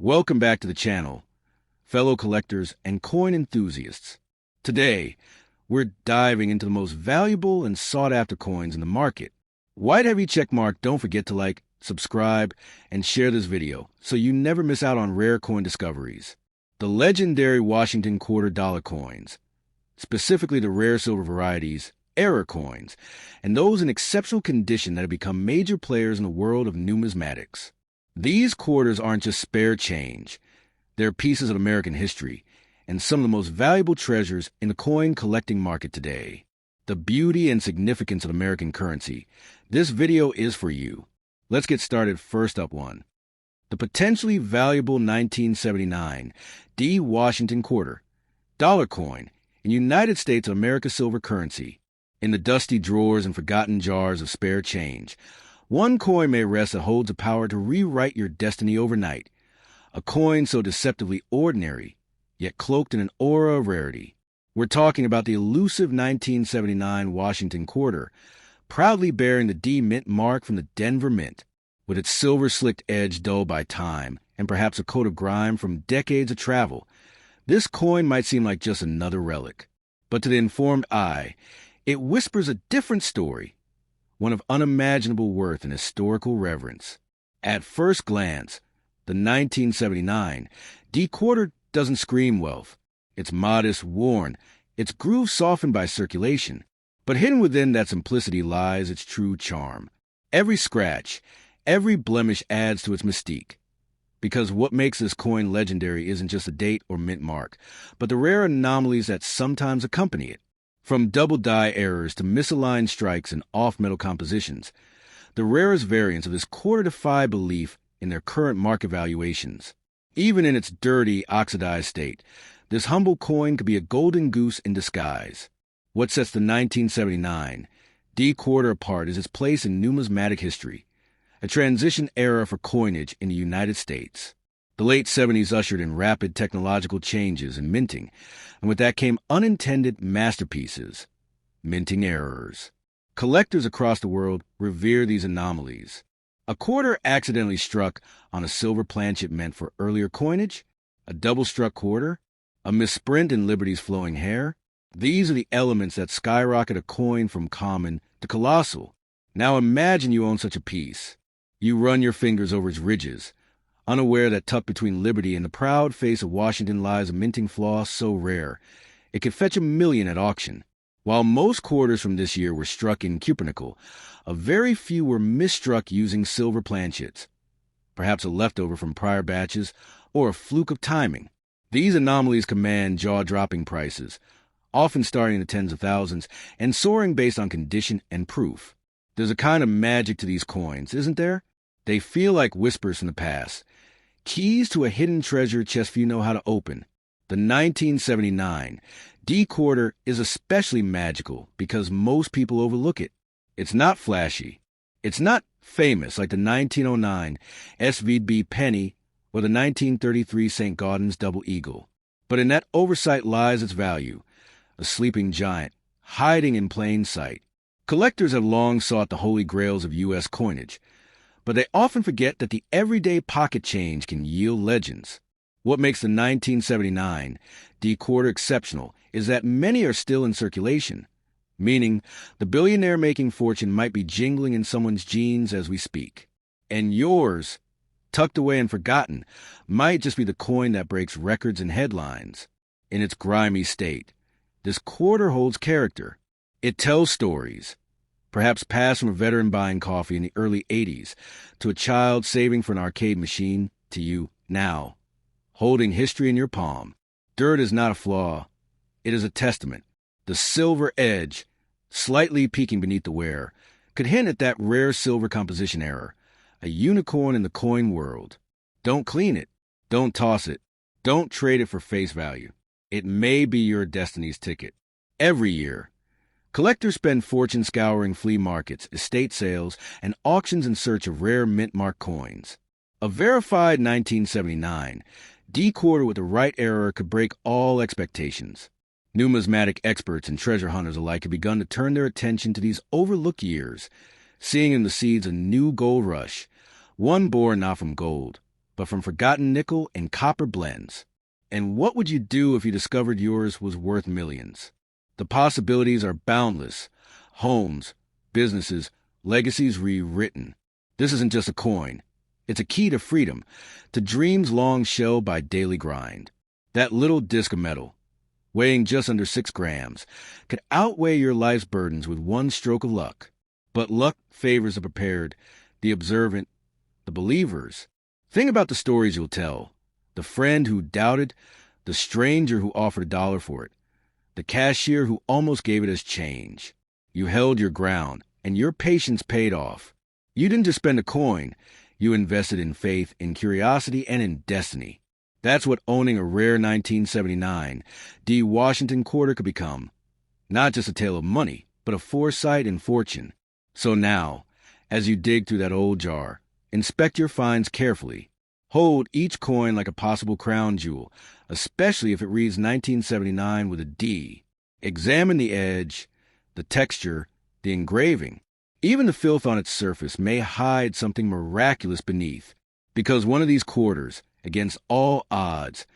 Welcome back to the channel, fellow collectors and coin enthusiasts. Today, we're diving into the most valuable and sought-after coins in the market. White heavy checkmark, don't forget to like, subscribe, and share this video so you never miss out on rare coin discoveries. The legendary Washington quarter dollar coins, specifically the rare silver varieties, error coins, and those in exceptional condition that have become major players in the world of numismatics. These quarters aren't just spare change. They're pieces of American history and some of the most valuable treasures in the coin collecting market today. The beauty and significance of American currency. This video is for you. Let's get started. First up, one. The potentially valuable 1979 D. Washington quarter dollar coin in United States of America silver currency. In the dusty drawers and forgotten jars of spare change, one coin may rest that holds the power to rewrite your destiny overnight. A coin so deceptively ordinary, yet cloaked in an aura of rarity. We're talking about the elusive 1979 Washington quarter, proudly bearing the D Mint mark from the Denver Mint, with its silver-slicked edge dulled by time and perhaps a coat of grime from decades of travel. This coin might seem like just another relic, but to the informed eye, it whispers a different story, one of unimaginable worth and historical reverence. At first glance, the 1979 D quarter doesn't scream wealth. It's modest, worn, its groove softened by circulation, but hidden within that simplicity lies its true charm. Every scratch, every blemish adds to its mystique. Because what makes this coin legendary isn't just a date or mint mark, but the rare anomalies that sometimes accompany it. From double die errors to misaligned strikes and off-metal compositions, the rarest variants of this quarter defy belief in their current market valuations. Even in its dirty, oxidized state, this humble coin could be a golden goose in disguise. What sets the 1979 D quarter apart is its place in numismatic history, a transition era for coinage in the United States. The late 70s ushered in rapid technological changes in minting, and with that came unintended masterpieces, minting errors. Collectors across the world revere these anomalies. A quarter accidentally struck on a silver planchet meant for earlier coinage, a double-struck quarter, a misprint in Liberty's flowing hair. These are the elements that skyrocket a coin from common to colossal. Now imagine you own such a piece. You run your fingers over its ridges, unaware that tucked between Liberty and the proud face of Washington lies a minting flaw so rare, it could fetch $1 million at auction. While most quarters from this year were struck in cupronickel, a very few were misstruck using silver planchets, perhaps a leftover from prior batches or a fluke of timing. These anomalies command jaw-dropping prices, often starting in the tens of thousands and soaring based on condition and proof. There's a kind of magic to these coins, isn't there? They feel like whispers from the past, keys to a hidden treasure chest few know how to open. The 1979 D quarter is especially magical because most people overlook it. It's not flashy. It's not famous like the 1909 SVB penny or the 1933 St. Gaudens double eagle. But in that oversight lies its value, a sleeping giant, hiding in plain sight. Collectors have long sought the holy grails of U.S. coinage, but they often forget that the everyday pocket change can yield legends. What makes the 1979 D quarter exceptional is that many are still in circulation, meaning the billionaire making fortune might be jingling in someone's jeans as we speak. And yours, tucked away and forgotten, might just be the coin that breaks records and headlines. In its grimy state, this quarter holds character. It tells stories, perhaps passed from a veteran buying coffee in the early 80s to a child saving for an arcade machine to you now, holding history in your palm. Dirt is not a flaw. It is a testament. The silver edge, slightly peeking beneath the wear, could hint at that rare silver composition error, a unicorn in the coin world. Don't clean it. Don't toss it. Don't trade it for face value. It may be your destiny's ticket. Every year, collectors spend fortunes scouring flea markets, estate sales, and auctions in search of rare mint-marked coins. A verified 1979 D quarter with the right error could break all expectations. Numismatic experts and treasure hunters alike have begun to turn their attention to these overlooked years, seeing in the seeds a new gold rush, one born not from gold, but from forgotten nickel and copper blends. And what would you do if you discovered yours was worth millions? The possibilities are boundless. Homes, businesses, legacies rewritten. This isn't just a coin. It's a key to freedom, to dreams long shelled by daily grind. That little disc of metal, weighing just under 6 grams, could outweigh your life's burdens with one stroke of luck. But luck favors the prepared, the observant, the believers. Think about the stories you'll tell. The friend who doubted, the stranger who offered $1 for it, the cashier who almost gave it as change. You held your ground, and your patience paid off. You didn't just spend a coin. You invested in faith, in curiosity, and in destiny. That's what owning a rare 1979 D. Washington quarter could become. Not just a tale of money, but of foresight and fortune. So now, as you dig through that old jar, inspect your finds carefully. Hold each coin like a possible crown jewel, especially if it reads 1979 with a D. Examine the edge, the texture, the engraving. Even the filth on its surface may hide something miraculous beneath, because one of these quarters, against all odds,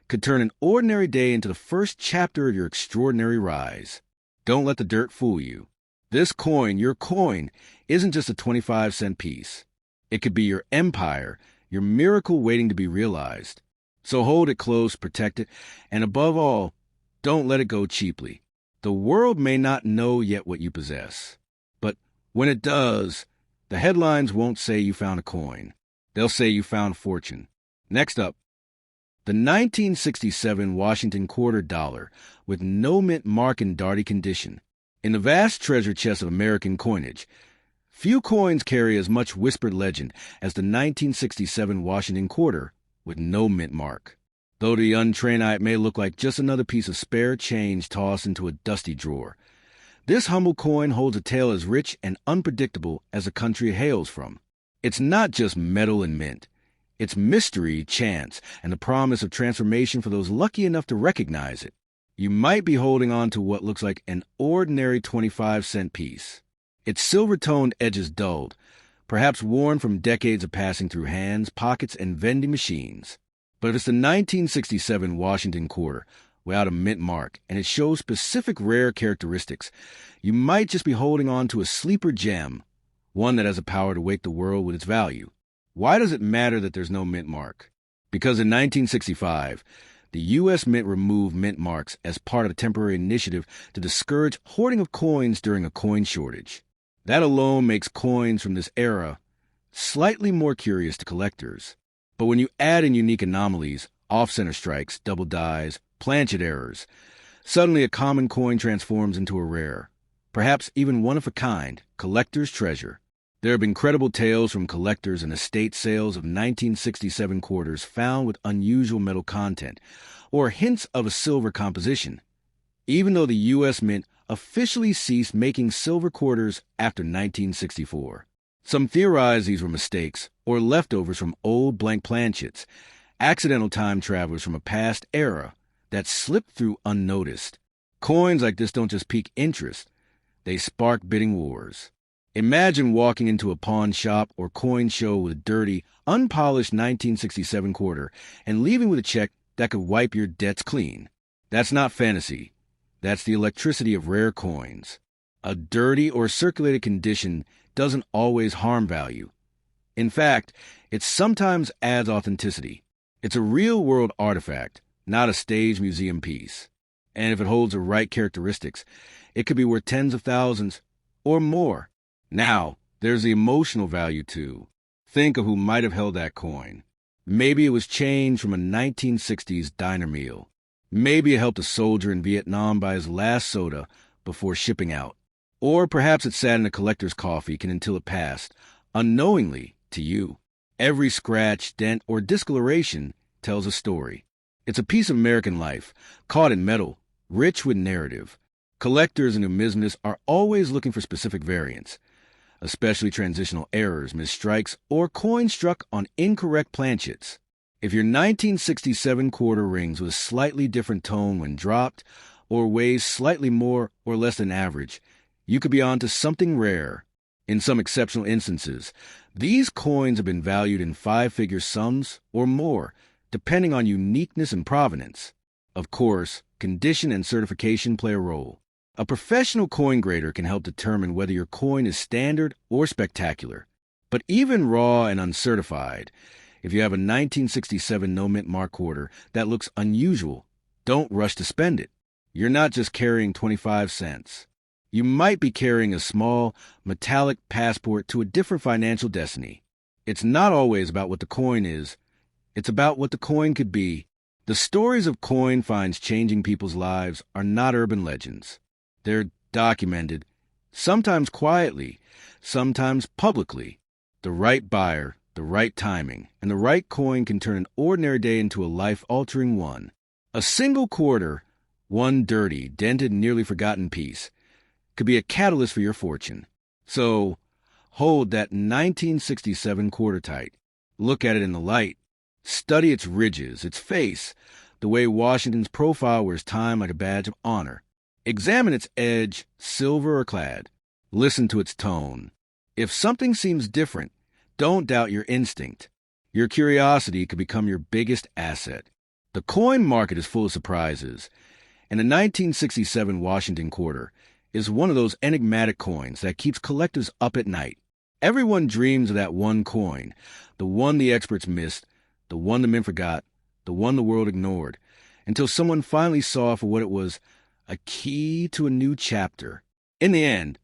could turn an ordinary day into the first chapter of your extraordinary rise. Don't let the dirt fool you. This coin, your coin, isn't just a 25-cent piece. It could be your empire, your miracle waiting to be realized. So hold it close, protect it, and above all, don't let it go cheaply. The world may not know yet what you possess. But when it does, the headlines won't say you found a coin. They'll say you found fortune. Next up, the 1967 Washington quarter dollar with no mint mark in darty condition. In the vast treasure chest of American coinage, few coins carry as much whispered legend as the 1967 Washington quarter with no mint mark. Though to the untrained eye it may look like just another piece of spare change tossed into a dusty drawer, this humble coin holds a tale as rich and unpredictable as the country it hails from. It's not just metal and mint. It's mystery, chance, and the promise of transformation for those lucky enough to recognize it. You might be holding on to what looks like an ordinary 25-cent piece. Its silver-toned edges dulled, perhaps worn from decades of passing through hands, pockets, and vending machines. But if it's the 1967 Washington quarter, without a mint mark, and it shows specific rare characteristics, you might just be holding on to a sleeper gem, one that has the power to wake the world with its value. Why does it matter that there's no mint mark? Because in 1965, the U.S. Mint removed mint marks as part of a temporary initiative to discourage hoarding of coins during a coin shortage. That alone makes coins from this era slightly more curious to collectors. But when you add in unique anomalies, off-center strikes, double dies, planchet errors, suddenly a common coin transforms into a rare, perhaps even one-of-a-kind, collector's treasure. There have been credible tales from collectors and estate sales of 1967 quarters found with unusual metal content, or hints of a silver composition, even though the U.S. Mint officially ceased making silver quarters after 1964. Some theorize these were mistakes, or leftovers from old blank planchets, accidental time travelers from a past era that slipped through unnoticed. Coins like this don't just pique interest, they spark bidding wars. Imagine walking into a pawn shop or coin show with a dirty, unpolished 1967 quarter and leaving with a check that could wipe your debts clean. That's not fantasy. That's the electricity of rare coins. A dirty or circulated condition doesn't always harm value. In fact, it sometimes adds authenticity. It's a real-world artifact, not a stage museum piece. And if it holds the right characteristics, it could be worth tens of thousands or more. Now, there's the emotional value, too. Think of who might have held that coin. Maybe it was changed from a 1960s diner meal. Maybe it helped a soldier in Vietnam buy his last soda before shipping out. Or perhaps it sat in a collector's coffee can until it passed, unknowingly, to you. Every scratch, dent, or discoloration tells a story. It's a piece of American life, caught in metal, rich with narrative. Collectors and numismatists are always looking for specific variants, especially transitional errors, misstrikes, or coins struck on incorrect planchets. If your 1967 quarter rings with a slightly different tone when dropped, or weighs slightly more or less than average, you could be onto something rare. In some exceptional instances, These coins have been valued in five-figure sums or more, depending on uniqueness and provenance. Of course, condition and certification play a role. A professional coin grader can help determine whether your coin is standard or spectacular. But even raw and uncertified, if you have a 1967 no-mint mark quarter that looks unusual, don't rush to spend it. You're not just carrying 25 cents. You might be carrying a small, metallic passport to a different financial destiny. It's not always about what the coin is. It's about what the coin could be. The stories of coin finds changing people's lives are not urban legends. They're documented, sometimes quietly, sometimes publicly. The right buyer, the right timing, and the right coin can turn an ordinary day into a life-altering one. A single quarter, one dirty, dented, nearly forgotten piece, could be a catalyst for your fortune. So, hold that 1967 quarter tight. Look at it in the light. Study its ridges, its face, the way Washington's profile wears time like a badge of honor. Examine its edge, silver or clad. Listen to its tone. If something seems different, don't doubt your instinct. Your curiosity could become your biggest asset. The coin market is full of surprises, and the 1967 Washington quarter is one of those enigmatic coins that keeps collectors up at night. Everyone dreams of that one coin, the one the experts missed, the one the men forgot, the one the world ignored, until someone finally saw for what it was, a key to a new chapter. In the end,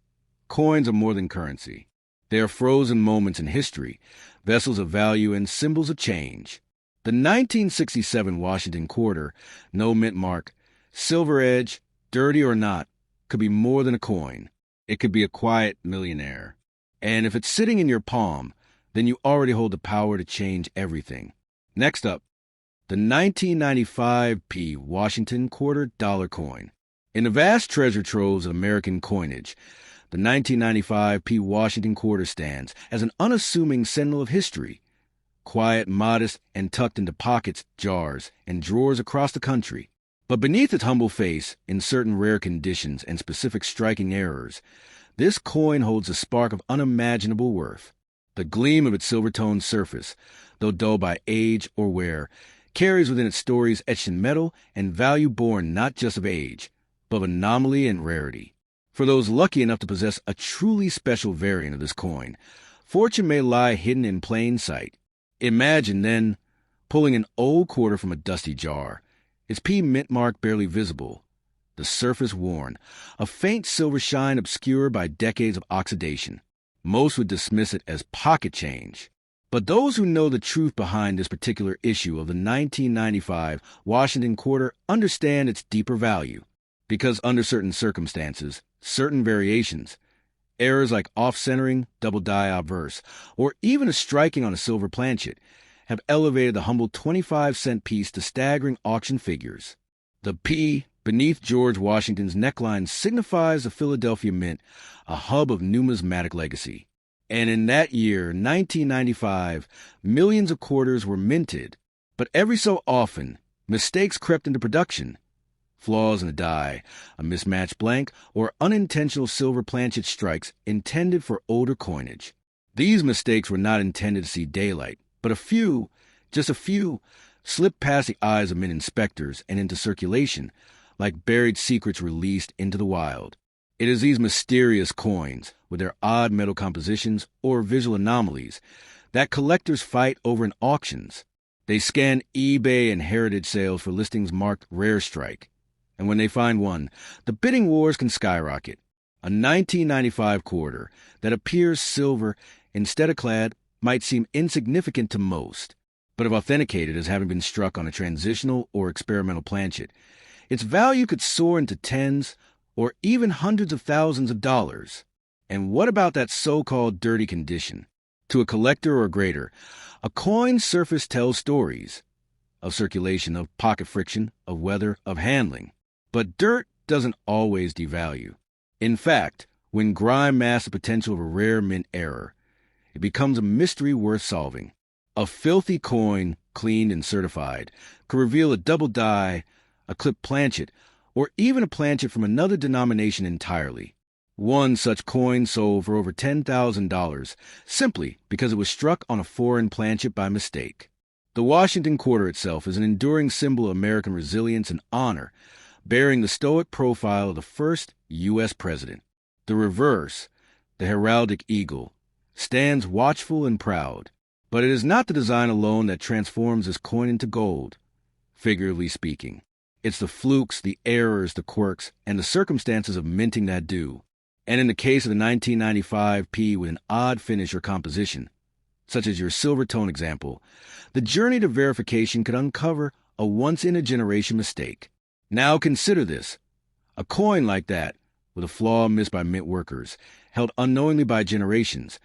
coins are more than currency. They are frozen moments in history, vessels of value and symbols of change. The 1967 Washington quarter, no mint mark, silver edge, dirty or not, could be more than a coin. It could be a quiet millionaire. And if it's sitting in your palm, then you already hold the power to change everything. Next up, the 1995p Washington quarter dollar coin. In the vast treasure troves of American coinage, the 1995p Washington quarter stands as an unassuming sentinel of history. Quiet, modest, and tucked into pockets, jars, and drawers across the country. But beneath its humble face, in certain rare conditions and specific striking errors, this coin holds a spark of unimaginable worth. The gleam of its silver-toned surface, though dull by age or wear, carries within its stories etched in metal and value born not just of age, but of anomaly and rarity. For those lucky enough to possess a truly special variant of this coin, fortune may lie hidden in plain sight. Imagine, then, pulling an old quarter from a dusty jar, its P mint mark barely visible, the surface worn, a faint silver shine obscured by decades of oxidation. Most would dismiss it as pocket change. But those who know the truth behind this particular issue of the 1995 Washington quarter understand its deeper value. Because under certain circumstances, certain variations, errors like off-centering, double die obverse, or even a striking on a silver planchet, have elevated the humble 25-cent piece to staggering auction figures. The P beneath George Washington's neckline signifies the Philadelphia Mint, a hub of numismatic legacy. And in that year, 1995, millions of quarters were minted. But every so often, mistakes crept into production. Flaws in the die, a mismatched blank, or unintentional silver planchet strikes intended for older coinage. These mistakes were not intended to see daylight, but a few, just a few, slipped past the eyes of mint inspectors and into circulation, like buried secrets released into the wild. It is these mysterious coins, with their odd metal compositions or visual anomalies, that collectors fight over in auctions. They scan eBay and heritage sales for listings marked Rare Strike. And when they find one, the bidding wars can skyrocket. A 1995 quarter that appears silver instead of clad might seem insignificant to most, but if authenticated as having been struck on a transitional or experimental planchet, its value could soar into tens or even hundreds of thousands of dollars. And what about that so-called dirty condition? To a collector or grader, a coin's surface tells stories of circulation, of pocket friction, of weather, of handling. But dirt doesn't always devalue. In fact, when grime masks the potential of a rare mint error, it becomes a mystery worth solving. A filthy coin, cleaned and certified, could reveal a double die, a clipped planchet, or even a planchet from another denomination entirely. One such coin sold for over $10,000 simply because it was struck on a foreign planchet by mistake. The Washington quarter itself is an enduring symbol of American resilience and honor, bearing the stoic profile of the first U.S. president. The reverse, the heraldic eagle, stands watchful and proud. But it is not the design alone that transforms this coin into gold, figuratively speaking. It's the flukes, the errors, the quirks, and the circumstances of minting that do. And in the case of the 1995 P with an odd finish or composition, such as your silver tone example, the journey to verification could uncover a once-in-a-generation mistake. Now consider this. A coin like that, with a flaw missed by mint workers, held unknowingly by generations,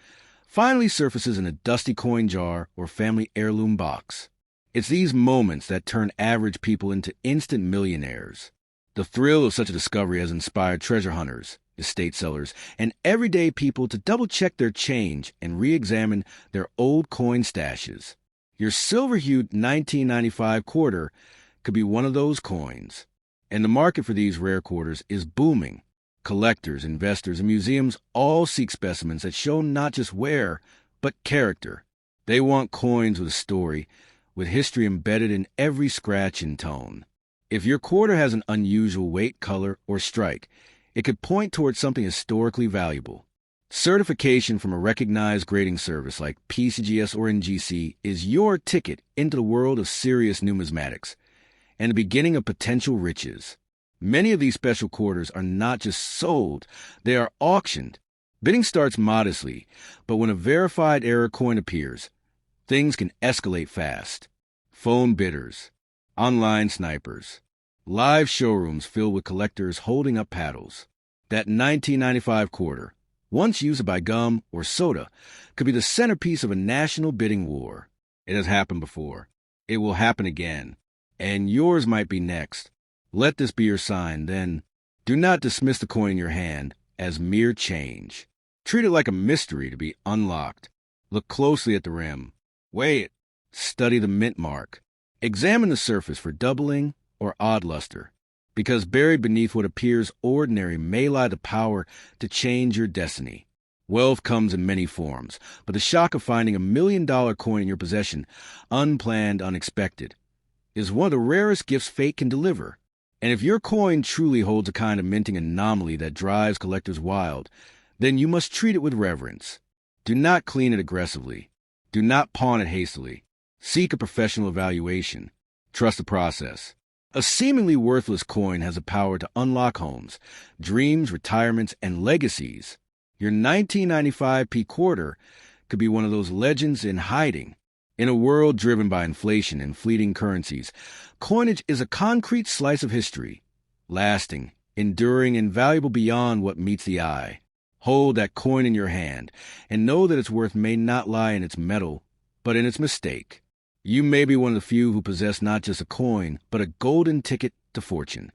finally surfaces in a dusty coin jar or family heirloom box. It's these moments that turn average people into instant millionaires. The thrill of such a discovery has inspired treasure hunters, estate sellers, and everyday people to double-check their change and re-examine their old coin stashes. Your silver-hued 1995 quarter could be one of those coins. And the market for these rare quarters is booming. Collectors, investors, and museums all seek specimens that show not just wear, but character. They want coins with a story, with history embedded in every scratch and tone. If your quarter has an unusual weight, color, or strike, it could point towards something historically valuable. Certification from a recognized grading service like PCGS or NGC is your ticket into the world of serious numismatics and the beginning of potential riches. Many of these special quarters are not just sold, they are auctioned. Bidding starts modestly, but when a verified error coin appears, things can escalate fast. Phone bidders, online snipers, live showrooms filled with collectors holding up paddles. That 1995 quarter, once used to buy gum or soda, could be the centerpiece of a national bidding war. It has happened before. It will happen again. And yours might be next. Let this be your sign, then. Do not dismiss the coin in your hand as mere change. Treat it like a mystery to be unlocked. Look closely at the rim. Weigh it. Study the mint mark. Examine the surface for doubling or odd luster, because buried beneath what appears ordinary may lie the power to change your destiny. Wealth comes in many forms, but the shock of finding $1 million coin in your possession, unplanned, unexpected, is one of the rarest gifts fate can deliver. And if your coin truly holds a kind of minting anomaly that drives collectors wild, then you must treat it with reverence. Do not clean it aggressively. Do not pawn it hastily. Seek a professional evaluation. Trust the process. A seemingly worthless coin has the power to unlock homes, dreams, retirements, and legacies. Your 1995 P quarter could be one of those legends in hiding. In a world driven by inflation and fleeting currencies, coinage is a concrete slice of history, lasting, enduring, and valuable beyond what meets the eye. Hold that coin in your hand, and know that its worth may not lie in its metal, but in its mistake. You may be one of the few who possess not just a coin, but a golden ticket to fortune.